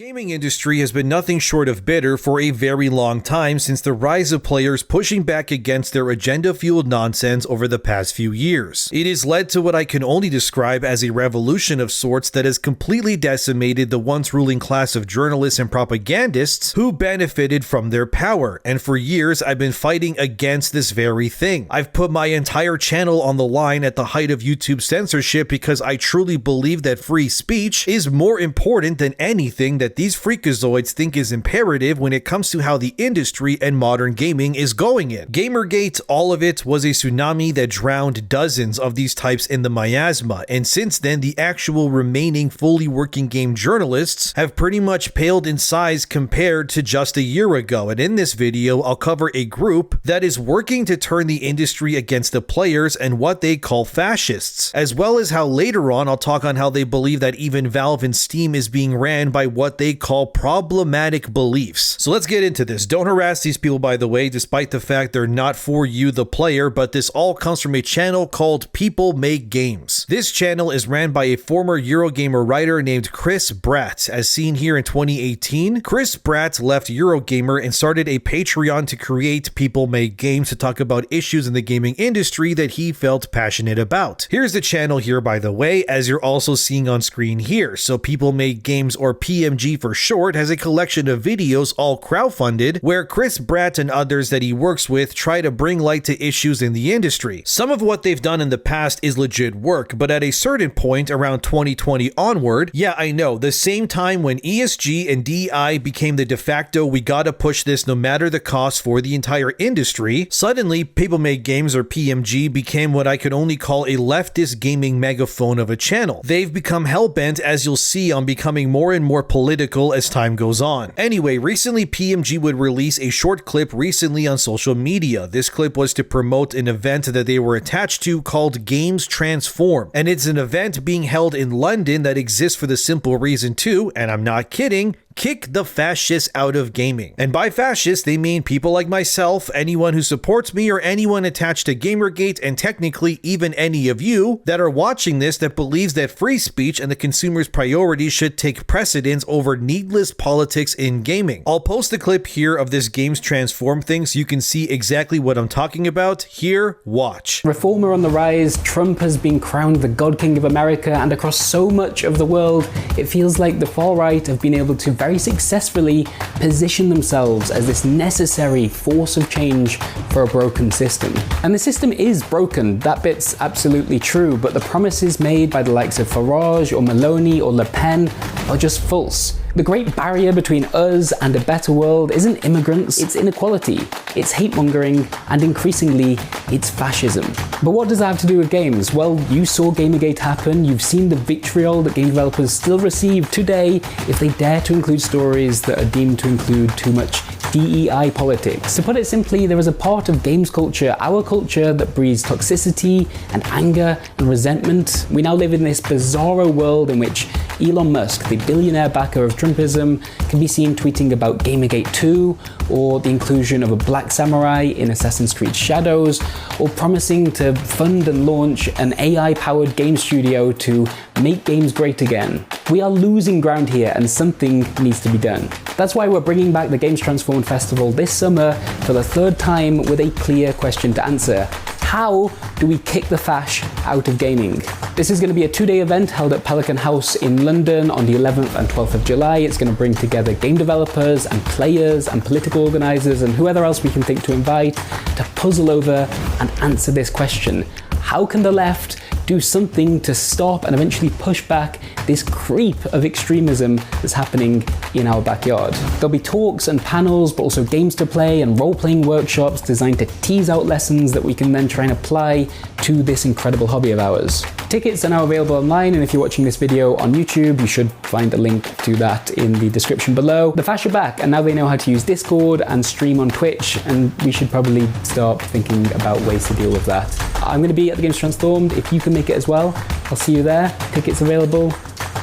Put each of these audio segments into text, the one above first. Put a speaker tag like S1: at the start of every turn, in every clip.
S1: gaming industry has been nothing short of bitter for a very long time since the rise of players pushing back against their agenda-fueled nonsense over the past few years. It has led to what I can only describe as a revolution of sorts that has completely decimated the once ruling class of journalists and propagandists who benefited from their power, and for years I've been fighting against this very thing. I've put my entire channel on the line at the height of YouTube censorship because I truly believe that free speech is more important than anything that these freakazoids think is imperative when it comes to how the industry and modern gaming is going in. Gamergate, all of it, was a tsunami that drowned dozens of these types in the miasma, and since then the actual remaining fully working game journalists have pretty much paled in size compared to just a year ago. And in this video I'll cover a group that is working to turn the industry against the players and what they call fascists, as well as how later on I'll talk on how they believe that even Valve and Steam is being ran by what they call problematic beliefs. So let's get into this. Don't harass these people, by the way, despite the fact they're not for you, the player, but this all comes from a channel called People Make Games. This channel is ran by a former Eurogamer writer named Chris Bratt. As seen here in 2018, Chris Bratt left Eurogamer and started a Patreon to create People Make Games to talk about issues in the gaming industry that he felt passionate about. Here's the channel here, by the way, as you're also seeing on screen here. So People Make Games, or PMG for short, has a collection of videos all crowdfunded where Chris Bratt and others that he works with try to bring light to issues in the industry. Some of what they've done in the past is legit work, but at a certain point around 2020 onward, yeah, I know, the same time when ESG and DEI became the de facto we gotta push this no matter the cost for the entire industry, suddenly People Make Games, or PMG, became what I could only call a leftist gaming megaphone of a channel. They've become hellbent, as you'll see, on becoming more and more political as time goes on. Anyway, recently PMG would release a short clip recently on social media. This clip was to promote an event that they were attached to called Games Transform, and it's an event being held in London that exists for the simple reason to, and I'm not kidding, kick the fascists out of gaming. And by fascists, they mean people like myself, anyone who supports me, or anyone attached to Gamergate, and technically even any of you that are watching this that believes that free speech and the consumer's priorities should take precedence over needless politics in gaming. I'll post a clip here of this Games Transform thing so you can see exactly what I'm talking about. Here, watch.
S2: Reform are on the rise, Trump has been crowned the God King of America, and across so much of the world, it feels like the far right have been able to very successfully position themselves as this necessary force of change for a broken system. And the system is broken, that bit's absolutely true, but the promises made by the likes of Farage or Maloney or Le Pen are just false. The great barrier between us and a better world isn't immigrants, it's inequality, it's hate-mongering, and increasingly, it's fascism. But what does that have to do with games? Well, you saw Gamergate happen, you've seen the vitriol that game developers still receive today if they dare to include stories that are deemed to include too much DEI politics. To put it simply, there is a part of games culture, our culture, that breeds toxicity and anger and resentment. We now live in this bizarro world in which Elon Musk, the billionaire backer of Trumpism, can be seen tweeting about Gamergate 2, or the inclusion of a black samurai in Assassin's Creed Shadows, or promising to fund and launch an AI-powered game studio to make games great again. We are losing ground here and something needs to be done. That's why we're bringing back the Games Transform Festival this summer for the third time with a clear question to answer. How do we kick the fash out of gaming? This is going to be a two-day event held at Pelican House in London on the 11th and 12th of July. It's going to bring together game developers and players and political organisers and whoever else we can think to invite to puzzle over and answer this question. How can the left do something to stop and eventually push back this creep of extremism that's happening in our backyard? There'll be talks and panels, but also games to play and role-playing workshops designed to tease out lessons that we can then try and apply to this incredible hobby of ours. Tickets are now available online, and if you're watching this video on YouTube, you should find a link to that in the description below. The Fash are back, and now they know how to use Discord and stream on Twitch, and we should probably start thinking about ways to deal with that. I'm going to be at the Games Transformed. If you can make it as well, I'll see you there. Tickets available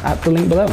S2: at the link below.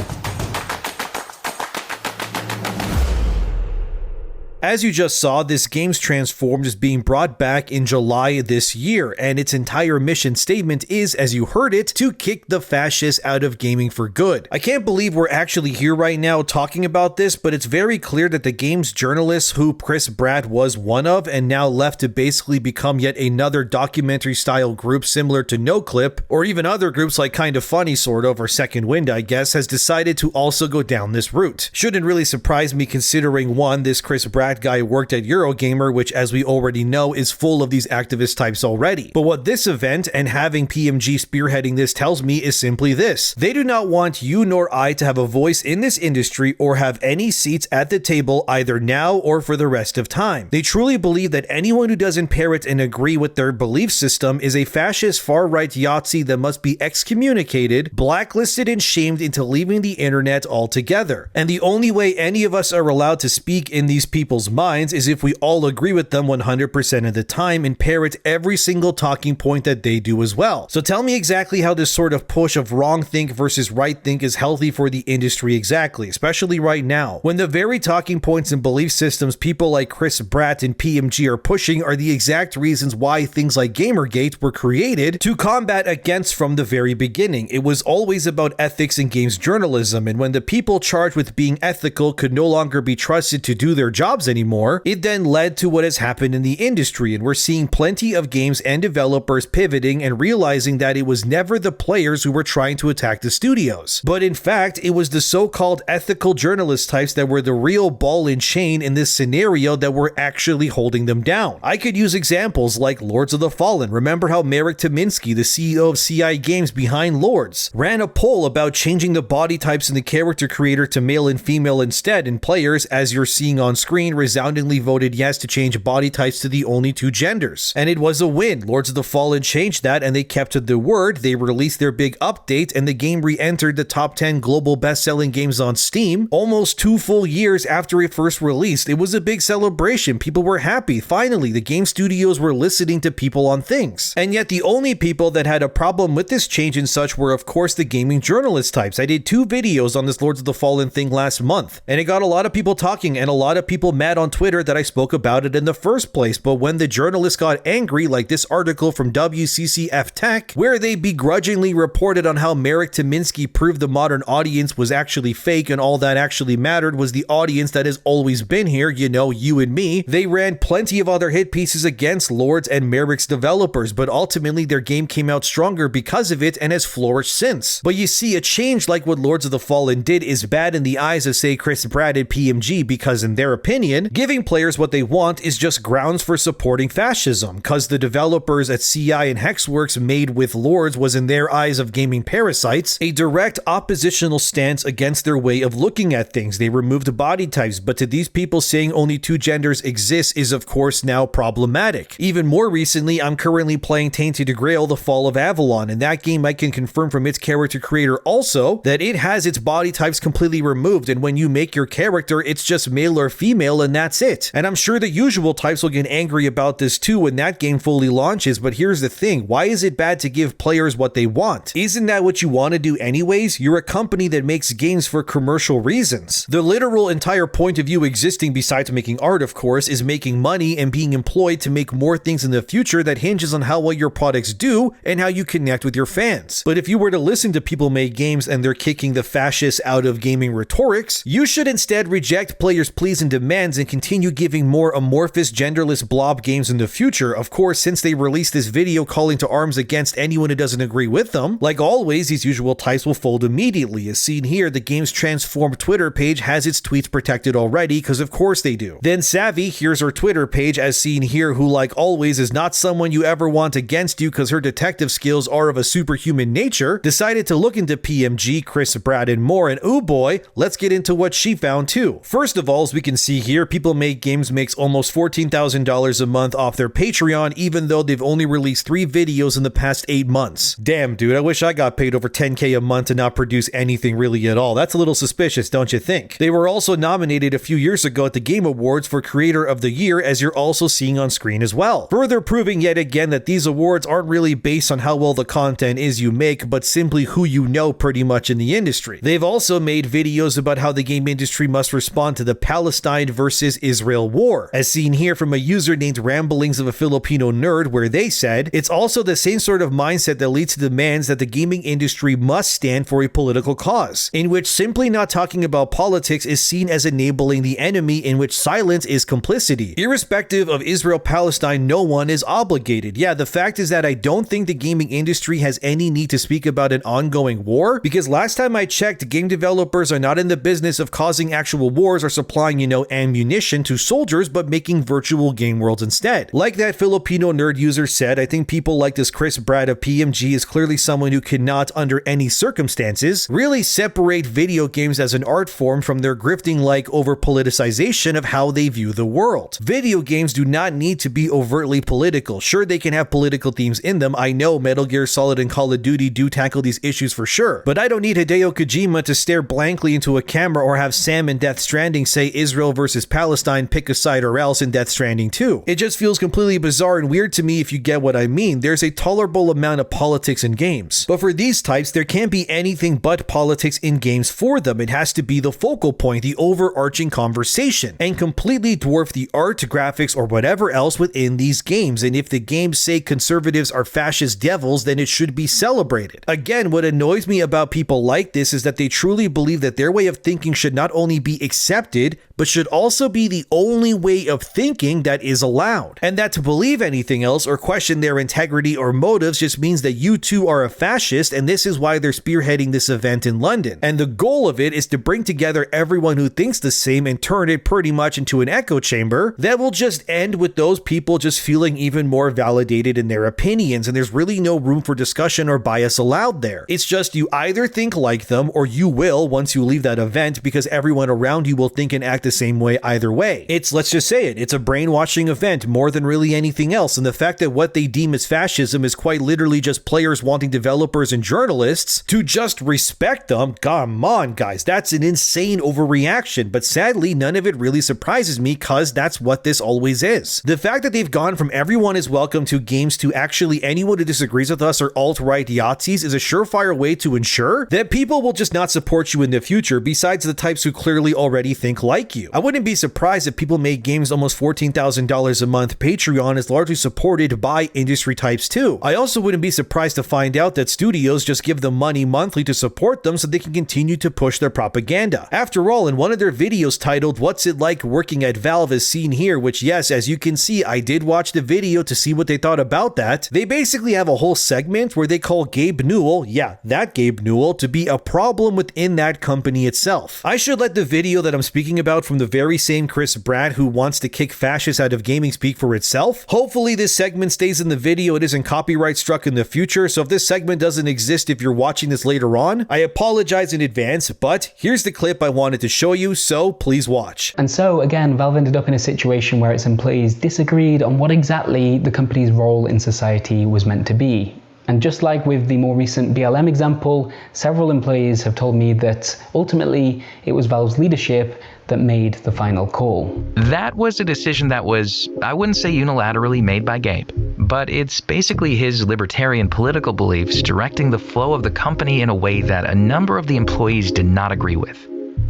S1: As you just saw, this game's Transformed is being brought back in July this year, and its entire mission statement is, as you heard it, to kick the fascists out of gaming for good. I can't believe we're actually here right now talking about this, but it's very clear that the game's journalists, who Chris Pratt was one of, and now left to basically become yet another documentary-style group similar to NoClip, or even other groups like Kinda Funny sort of, or Second Wind I guess, has decided to also go down this route. Shouldn't really surprise me considering, one, this Chris Pratt guy worked at Eurogamer, which as we already know is full of these activist types already. But what this event and having PMG spearheading this tells me is simply this: they do not want you nor I to have a voice in this industry or have any seats at the table either now or for the rest of time. They truly believe that anyone who doesn't parrot and agree with their belief system is a fascist far-right Yahtzee that must be excommunicated, blacklisted, and shamed into leaving the internet altogether. And the only way any of us are allowed to speak in these people's minds is if we all agree with them 100% of the time and parrot every single talking point that they do as well. So tell me exactly how this sort of push of wrong think versus right think is healthy for the industry exactly, especially right now, when the very talking points and belief systems people like Chris Pratt and PMG are pushing are the exact reasons why things like Gamergate were created to combat against from the very beginning. It was always about ethics in games journalism, and when the people charged with being ethical could no longer be trusted to do their jobs anymore, it then led to what has happened in the industry, and we're seeing plenty of games and developers pivoting and realizing that it was never the players who were trying to attack the studios, but in fact it was the so-called ethical journalist types that were the real ball and chain in this scenario that were actually holding them down. I could use examples like Lords of the Fallen. Remember how Marek Tymiński, the CEO of CI Games behind Lords, ran a poll about changing the body types in the character creator to male and female instead, and players, as you're seeing on screen, resoundingly voted yes to change body types to the only two genders. And it was a win. Lords of the Fallen changed that and they kept to their word. They released their big update and the game re-entered the top 10 global best-selling games on Steam almost 2 full years after it first released. It was a big celebration. People were happy. Finally, the game studios were listening to people on things. And yet the only people that had a problem with this change and such were of course the gaming journalist types. I did 2 videos on this Lords of the Fallen thing last month, and it got a lot of people talking and a lot of people mad on Twitter that I spoke about it in the first place. But when the journalists got angry, like this article from WCCF Tech, where they begrudgingly reported on how Marek Tymiński proved the modern audience was actually fake and all that actually mattered was the audience that has always been here, you know, you and me, they ran plenty of other hit pieces against Lords and Marek's developers, but ultimately their game came out stronger because of it and has flourished since. But you see, a change like what Lords of the Fallen did is bad in the eyes of, say, Chris Pratt and PMG, because in their opinion, giving players what they want is just grounds for supporting fascism, cause the developers at CI and Hexworks made with Lords was in their eyes of gaming parasites, a direct oppositional stance against their way of looking at things. They removed body types, but to these people saying only 2 genders exist is of course now problematic. Even more recently, I'm currently playing Tainted Grail: The Fall of Avalon, and that game I can confirm from its character creator also that it has its body types completely removed, and when you make your character it's just male or female and that's it. And I'm sure the usual types will get angry about this too when that game fully launches, but here's the thing: why is it bad to give players what they want? Isn't that what you want to do anyways? You're a company that makes games for commercial reasons. The literal entire point of you existing, besides making art of course, is making money and being employed to make more things in the future that hinges on how well your products do and how you connect with your fans. But if you were to listen to people make games and they're kicking the fascists out of gaming rhetorics, you should instead reject players' pleas and demands and continue giving more amorphous, genderless blob games in the future. Of course, since they released this video calling to arms against anyone who doesn't agree with them, like always, these usual types will fold immediately. As seen here, the game's Transformed Twitter page has its tweets protected already, because of course they do. Then Savvy, here's her Twitter page as seen here, who like always is not someone you ever want against you because her detective skills are of a superhuman nature, decided to look into PMG, Chris Pratt, and more, and ooh boy, let's get into what she found too. First of all, as we can see here, People Make Games makes almost $14,000 a month off their Patreon, even though they've only released 3 videos in the past 8 months. Damn dude, I wish I got paid over $10K a month to not produce anything really at all. That's a little suspicious, don't you think? They were also nominated a few years ago at the Game Awards for Creator of the Year, as you're also seeing on screen as well. Further proving yet again that these awards aren't really based on how well the content is you make, but simply who you know pretty much in the industry. They've also made videos about how the game industry must respond to the Palestine versus versus Israel war, as seen here from a user named Ramblings of a Filipino Nerd, where they said, it's also the same sort of mindset that leads to demands that the gaming industry must stand for a political cause, in which simply not talking about politics is seen as enabling the enemy, in which silence is complicity. Irrespective of Israel-Palestine, no one is obligated. Yeah, the fact is that I don't think the gaming industry has any need to speak about an ongoing war, because last time I checked, game developers are not in the business of causing actual wars or supplying, ammunition to soldiers, but making virtual game worlds instead. Like that Filipino Nerd user said, I think people like this Chris Brad of PMG is clearly someone who cannot, under any circumstances, really separate video games as an art form from their grifting-like over-politicization of how they view the world. Video games do not need to be overtly political. Sure, they can have political themes in them. I know Metal Gear Solid and Call of Duty do tackle these issues for sure, but I don't need Hideo Kojima to stare blankly into a camera or have Sam in Death Stranding say Israel versus Palestine, pick a side or else in Death Stranding 2. It just feels completely bizarre and weird to me, if you get what I mean. There's a tolerable amount of politics in games, but for these types, there can't be anything but politics in games for them. It has to be the focal point, the overarching conversation, and completely dwarf the art, graphics, or whatever else within these games. And if the games say conservatives are fascist devils, then it should be celebrated. Again, what annoys me about people like this is that they truly believe that their way of thinking should not only be accepted, but should also be the only way of thinking that is allowed. And that to believe anything else or question their integrity or motives just means that you too are a fascist, and this is why they're spearheading this event in London. And the goal of it is to bring together everyone who thinks the same and turn it pretty much into an echo chamber that will just end with those people just feeling even more validated in their opinions, and there's really no room for discussion or bias allowed there. It's just you either think like them or you will once you leave that event, because everyone around you will think and act the same way either way. Let's just say it's a brainwashing event more than really anything else, and the fact that what they deem as fascism is quite literally just players wanting developers and journalists to just respect them, come on guys, that's an insane overreaction, but sadly none of it really surprises me, cause that's what this always is. The fact that they've gone from everyone is welcome to games to actually anyone who disagrees with us are alt-right Yahtzees is a surefire way to ensure that people will just not support you in the future, besides the types who clearly already think like you. I wouldn't be surprised if people make games almost $14,000 a month. Patreon is largely supported by industry types too. I also wouldn't be surprised to find out that studios just give them money monthly to support them so they can continue to push their propaganda. After all, in one of their videos titled "What's It Like Working at Valve" as seen here, which yes, as you can see, I did watch the video to see what they thought about that, they basically have a whole segment where they call Gabe Newell, yeah, that Gabe Newell, to be a problem within that company itself. I should let the video that I'm speaking about from the very same Chris Brad who wants to kick fascists out of gaming speak for itself. Hopefully this segment stays in the video. It isn't copyright struck in the future, so if this segment doesn't exist if you're watching this later on, I apologize in advance, but here's the clip I wanted to show you, so please watch.
S2: And so again, Valve ended up in a situation where its employees disagreed on what exactly the company's role in society was meant to be. And just like with the more recent BLM example, several employees have told me that ultimately it was Valve's leadership that made the final call.
S3: That was a decision that was, I wouldn't say unilaterally made by Gabe, but it's basically his libertarian political beliefs directing the flow of the company in a way that a number of the employees did not agree with.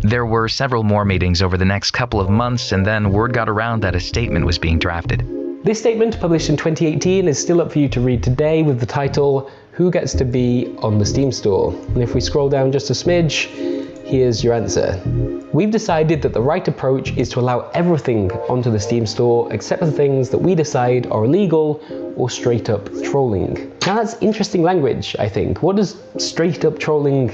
S3: There were several more meetings over the next couple of months, and then word got around that a statement was being drafted.
S2: This statement, published in 2018, is still up for you to read today with the title, "Who Gets to Be on the Steam Store?" And if we scroll down just a smidge, here's your answer. We've decided that the right approach is to allow everything onto the Steam Store except for the things that we decide are illegal or straight up trolling. Now that's interesting language, I think. What does straight up trolling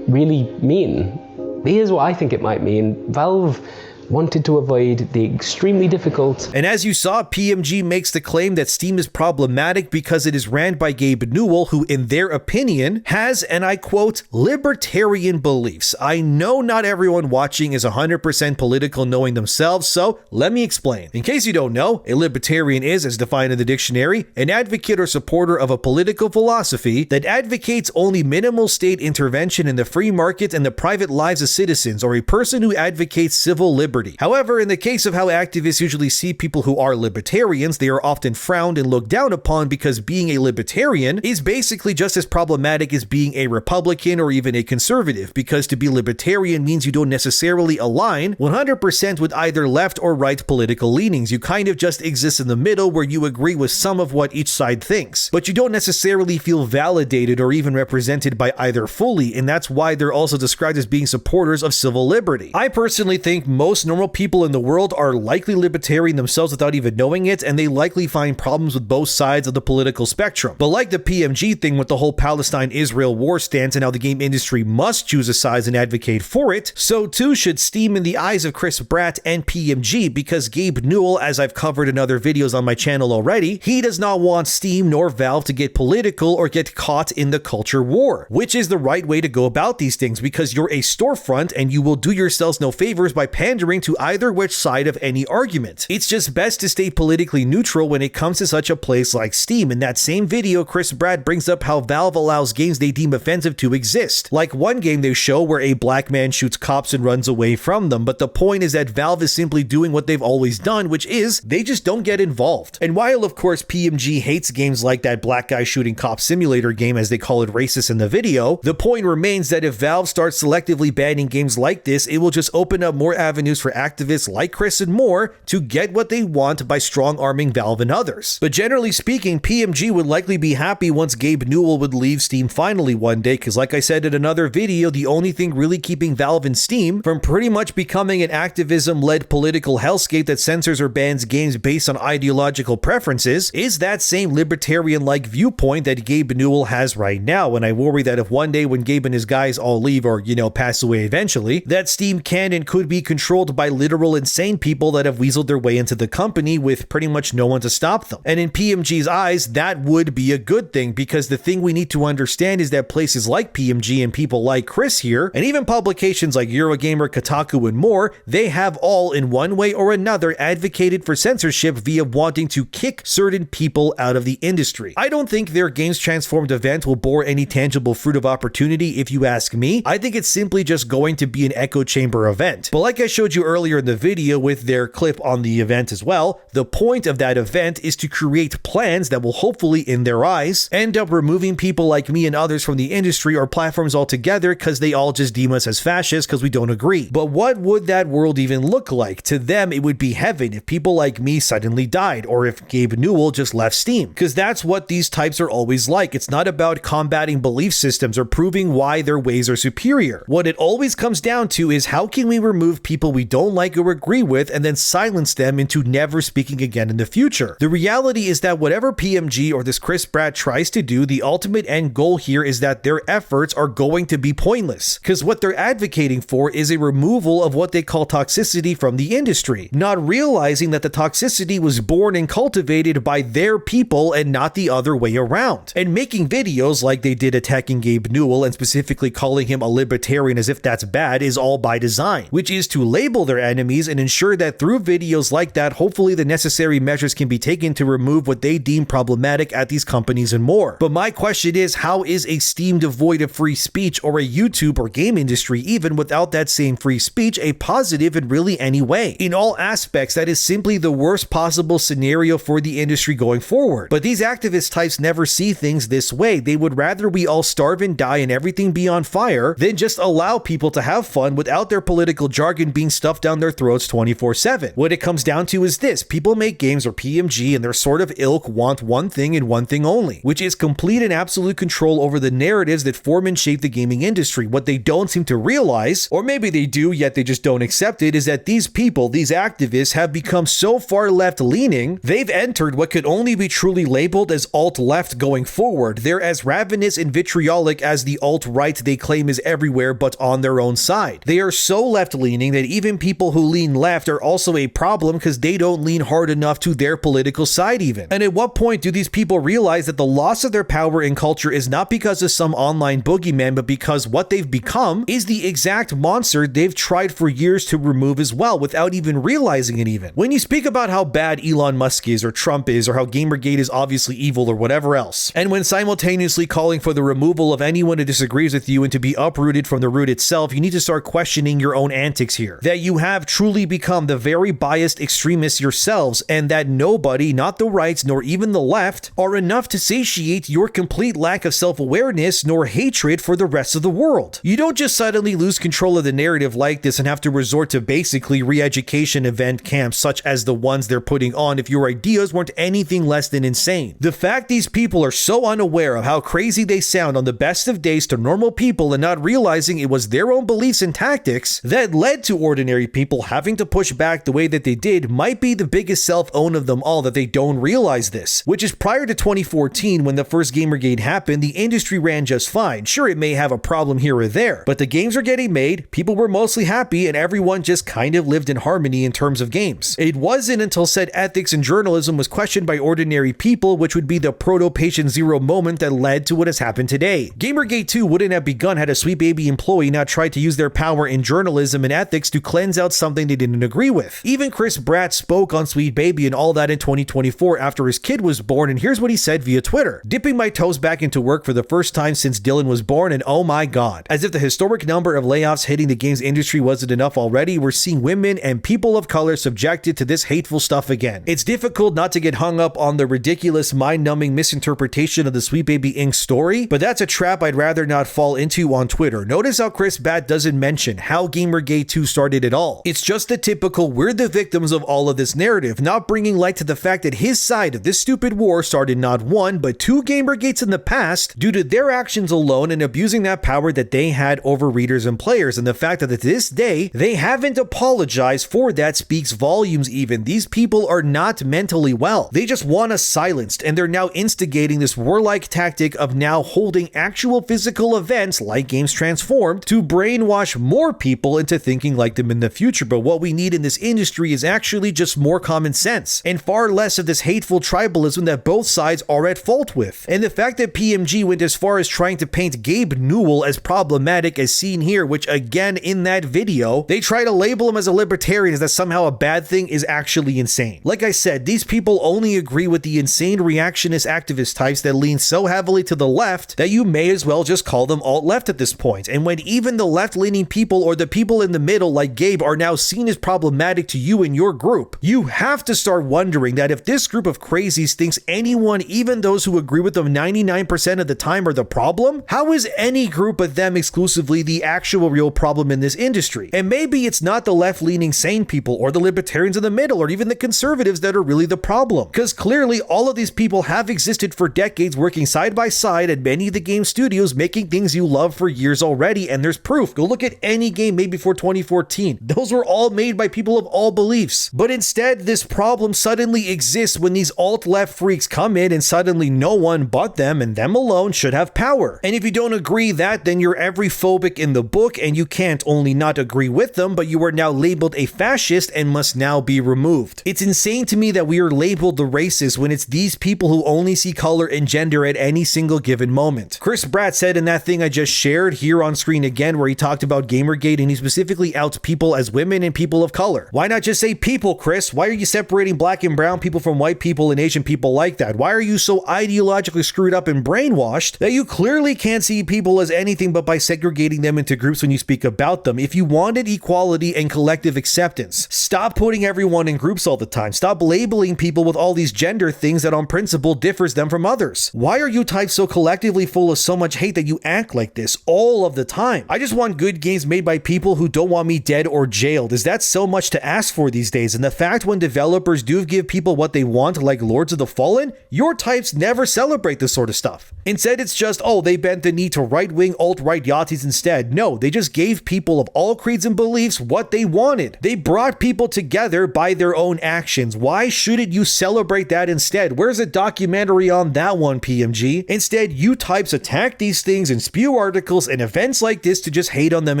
S2: really mean? Here's what I think it might mean. Valve wanted to avoid the extremely difficult.
S1: And as you saw, PMG makes the claim that Steam is problematic because it is ran by Gabe Newell, who in their opinion has, and I quote, libertarian beliefs. I know not everyone watching is 100% political knowing themselves, so let me explain. In case you don't know, a libertarian is, as defined in the dictionary, an advocate or supporter of a political philosophy that advocates only minimal state intervention in the free market and the private lives of citizens, or a person who advocates civil liberties liberty. However, in the case of how activists usually see people who are libertarians, they are often frowned and looked down upon because being a libertarian is basically just as problematic as being a Republican or even a conservative, because to be libertarian means you don't necessarily align 100% with either left or right political leanings. You kind of just exist in the middle where you agree with some of what each side thinks, but you don't necessarily feel validated or even represented by either fully, and that's why they're also described as being supporters of civil liberty. I personally think most normal people in the world are likely libertarian themselves without even knowing it, and they likely find problems with both sides of the political spectrum. But like the PMG thing with the whole Palestine-Israel war stance and how the game industry must choose a side and advocate for it, so too should Steam in the eyes of Chris Bratt and PMG, because Gabe Newell, as I've covered in other videos on my channel already, he does not want Steam nor Valve to get political or get caught in the culture war, which is the right way to go about these things, because you're a storefront and you will do yourselves no favors by pandering to either which side of any argument. It's just best to stay politically neutral when it comes to such a place like Steam. In that same video, Chris Bratt brings up how Valve allows games they deem offensive to exist, like one game they show where a black man shoots cops and runs away from them, but the point is that Valve is simply doing what they've always done, which is they just don't get involved. And while of course PMG hates games like that black guy shooting cop simulator game, as they call it racist in the video, the point remains that if Valve starts selectively banning games like this, it will just open up more avenues for activists like Chris and more to get what they want by strong-arming Valve and others. But generally speaking, PMG would likely be happy once Gabe Newell would leave Steam finally one day, because like I said in another video, the only thing really keeping Valve and Steam from pretty much becoming an activism-led political hellscape that censors or bans games based on ideological preferences is that same libertarian-like viewpoint that Gabe Newell has right now. And I worry that if one day when Gabe and his guys all leave or, pass away eventually, that Steam can and could be controlled by literal insane people that have weaseled their way into the company with pretty much no one to stop them. And in PMG's eyes, that would be a good thing, because the thing we need to understand is that places like PMG and people like Chris here, and even publications like Eurogamer, Kotaku, and more, they have all in one way or another advocated for censorship via wanting to kick certain people out of the industry. I don't think their Games Transformed event will bore any tangible fruit of opportunity if you ask me. I think it's simply just going to be an echo chamber event. But like I showed you earlier in the video with their clip on the event as well, the point of that event is to create plans that will hopefully, in their eyes, end up removing people like me and others from the industry or platforms altogether, because they all just deem us as fascists because we don't agree. But what would that world even look like? To them, it would be heaven if people like me suddenly died, or if Gabe Newell just left Steam, because that's what these types are always like. It's not about combating belief systems or proving why their ways are superior. What it always comes down to is how can we remove people we don't like or agree with and then silence them into never speaking again in the future. The reality is that whatever PMG or this Chris Bratt tries to do, the ultimate end goal here is that their efforts are going to be pointless, because what they're advocating for is a removal of what they call toxicity from the industry, not realizing that the toxicity was born and cultivated by their people and not the other way around. And making videos like they did attacking Gabe Newell and specifically calling him a libertarian as if that's bad is all by design, which is to label their enemies and ensure that through videos like that, hopefully the necessary measures can be taken to remove what they deem problematic at these companies and more. But my question is, how is a Steam devoid of free speech, or a YouTube or game industry even without that same free speech, a positive in really any way? In all aspects, that is simply the worst possible scenario for the industry going forward. But these activist types never see things this way. They would rather we all starve and die and everything be on fire than just allow people to have fun without their political jargon being stuffed down their throats 24/7. What it comes down to is this: people make games, or PMG and their sort of ilk want one thing and one thing only, which is complete and absolute control over the narratives that form and shape the gaming industry. What they don't seem to realize, or maybe they do yet they just don't accept it, is that these people, these activists, have become so far left-leaning, they've entered what could only be truly labeled as alt-left going forward. They're as ravenous and vitriolic as the alt-right they claim is everywhere but on their own side. They are so left-leaning that even people who lean left are also a problem because they don't lean hard enough to their political side even. And at what point do these people realize that the loss of their power in culture is not because of some online boogeyman, but because what they've become is the exact monster they've tried for years to remove as well, without even realizing it even. When you speak about how bad Elon Musk is, or Trump is, or how Gamergate is obviously evil, or whatever else, and when simultaneously calling for the removal of anyone who disagrees with you and to be uprooted from the root itself, you need to start questioning your own antics here. That you have truly become the very biased extremists yourselves, and that nobody, not the right nor even the left, are enough to satiate your complete lack of self-awareness nor hatred for the rest of the world. You don't just suddenly lose control of the narrative like this and have to resort to basically re-education event camps such as the ones they're putting on if your ideas weren't anything less than insane. The fact these people are so unaware of how crazy they sound on the best of days to normal people and not realizing it was their own beliefs and tactics that led to ordinary people having to push back the way that they did might be the biggest self-own of them all, that they don't realize this. Which is prior to 2014 when the first Gamergate happened, the industry ran just fine. Sure, it may have a problem here or there, but the games were getting made, people were mostly happy, and everyone just kind of lived in harmony in terms of games. It wasn't until said ethics in journalism was questioned by ordinary people, which would be the proto-patient zero moment that led to what has happened today. Gamergate 2 wouldn't have begun had a Sweet Baby employee not tried to use their power in journalism and ethics to cleanse out something they didn't agree with. Even Chris Bratt spoke on Sweet Baby and all that in 2024 after his kid was born, and here's what he said via Twitter: "Dipping my toes back into work for the first time since Dylan was born, and oh my god, as if the historic number of layoffs hitting the games industry wasn't enough already, we're seeing women and people of color subjected to this hateful stuff again. It's difficult not to get hung up on the ridiculous, mind-numbing misinterpretation of the Sweet Baby Inc. story, but that's a trap I'd rather not fall into on Twitter." Notice how Chris Bratt doesn't mention how Gamergate 2 started at all. It's just the typical "we're the victims of all of this" narrative, not bringing light to the fact that his side of this stupid war started not one, but two Gamergates in the past due to their actions alone and abusing that power that they had over readers and players, and the fact that to this day, they haven't apologized for that speaks volumes even. These people are not mentally well. They just want us silenced, and they're now instigating this warlike tactic of now holding actual physical events like Games Transformed to brainwash more people into thinking like them in the future. But what we need in this industry is actually just more common sense and far less of this hateful tribalism that both sides are at fault with. And the fact that PMG went as far as trying to paint Gabe Newell as problematic as seen here, which again in that video, they try to label him as a libertarian as that somehow a bad thing, is actually insane. Like I said, these people only agree with the insane reactionist activist types that lean so heavily to the left that you may as well just call them alt-left at this point. And when even the left-leaning people or the people in the middle like Gabe are now seen as problematic to you and your group, you have to start wondering that if this group of crazies thinks anyone, even those who agree with them 99% of the time, are the problem, how is any group but them exclusively the actual real problem in this industry? And maybe it's not the left-leaning sane people or the libertarians in the middle or even the conservatives that are really the problem, because clearly all of these people have existed for decades, working side by side at many of the game studios, making things you love for years already, and there's proof. Go look at any game made before 2014. Those were all made by people of all beliefs. But instead, this problem suddenly exists when these alt-left freaks come in and suddenly no one but them and them alone should have power. And if you don't agree that, then you're every phobic in the book, and you can't only not agree with them, but you are now labeled a fascist and must now be removed. It's insane to me that we are labeled the racists when it's these people who only see color and gender at any single given moment. Chris Bratt said in that thing I just shared here on screen again, where he talked about Gamergate and he specifically outs people as women and people of color. Why not just say people, Chris? Why are you separating black and brown people from white people and Asian people like that? Why are you so ideologically screwed up and brainwashed that you clearly can't see people as anything but by segregating them into groups when you speak about them? If you wanted equality and collective acceptance, stop putting everyone in groups all the time. Stop labeling people with all these gender things that on principle differs them from others. Why are you types so collectively full of so much hate that you act like this all of the time? I just want good games made by people who don't want me dead or jailed. Is that so much to ask for these days? And the fact when developers do give people what they want, like Lords of the Fallen, your types never celebrate this sort of stuff. Instead, it's just, oh, they bent the knee to right-wing alt-right Yahtzees instead. No, they just gave people of all creeds and beliefs what they wanted. They brought people together by their own actions. Why shouldn't you celebrate that instead? Where's a documentary on that one, PMG? Instead, you types attack these things and spew articles and events like this to just hate on them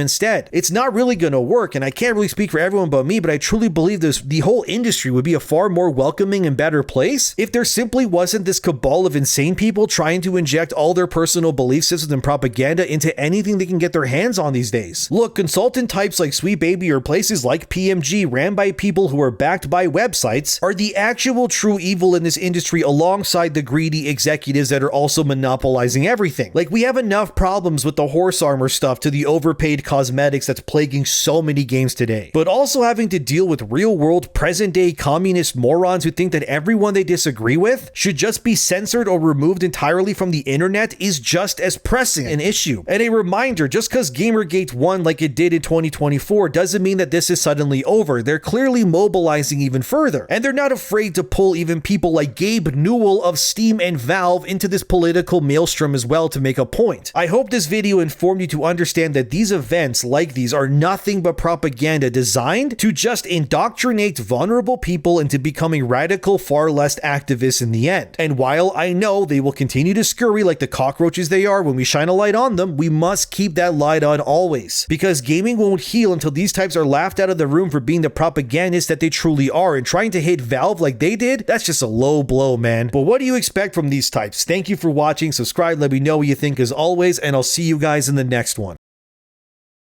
S1: instead. It's not really gonna work, and I can't really speak for everyone but me, but I truly believe the whole industry would be a far more welcoming and better place if there simply wasn't this cabal of insane people trying to inject all their personal belief systems and propaganda into anything they can get their hands on these days. Look, consultant types like Sweet Baby or places like PMG ran by people who are backed by websites are the actual true evil in this industry, alongside the greedy executives that are also monopolizing everything. Like, we have enough problems with the horse armor stuff to the overpaid cosmetics that's plaguing so many games today, but also having to deal with real-world, present-day communist morons who think that everyone they disagree with should just be censored or removed entirely from the internet is just as pressing an issue. And a reminder, just because Gamergate won like it did in 2024 doesn't mean that this is suddenly over. They're clearly mobilizing even further, and they're not afraid to pull even people like Gabe Newell of Steam and Valve into this political maelstrom as well to make a point. I hope this video informed you to understand that these events like these are nothing but propaganda designed to just indoctrinate vulnerable people into becoming radical far left activists in the end. And while I know they will continue to scurry like the cockroaches they are when we shine a light on them, we must keep that light on always, because gaming won't heal until these types are laughed out of the room for being the propagandists that they truly are, and trying to hit Valve like they did, that's just a low blow, man. But what do you expect from these types? Thank you for watching, subscribe, let me know what you think as always, and I'll see you guys in the next one.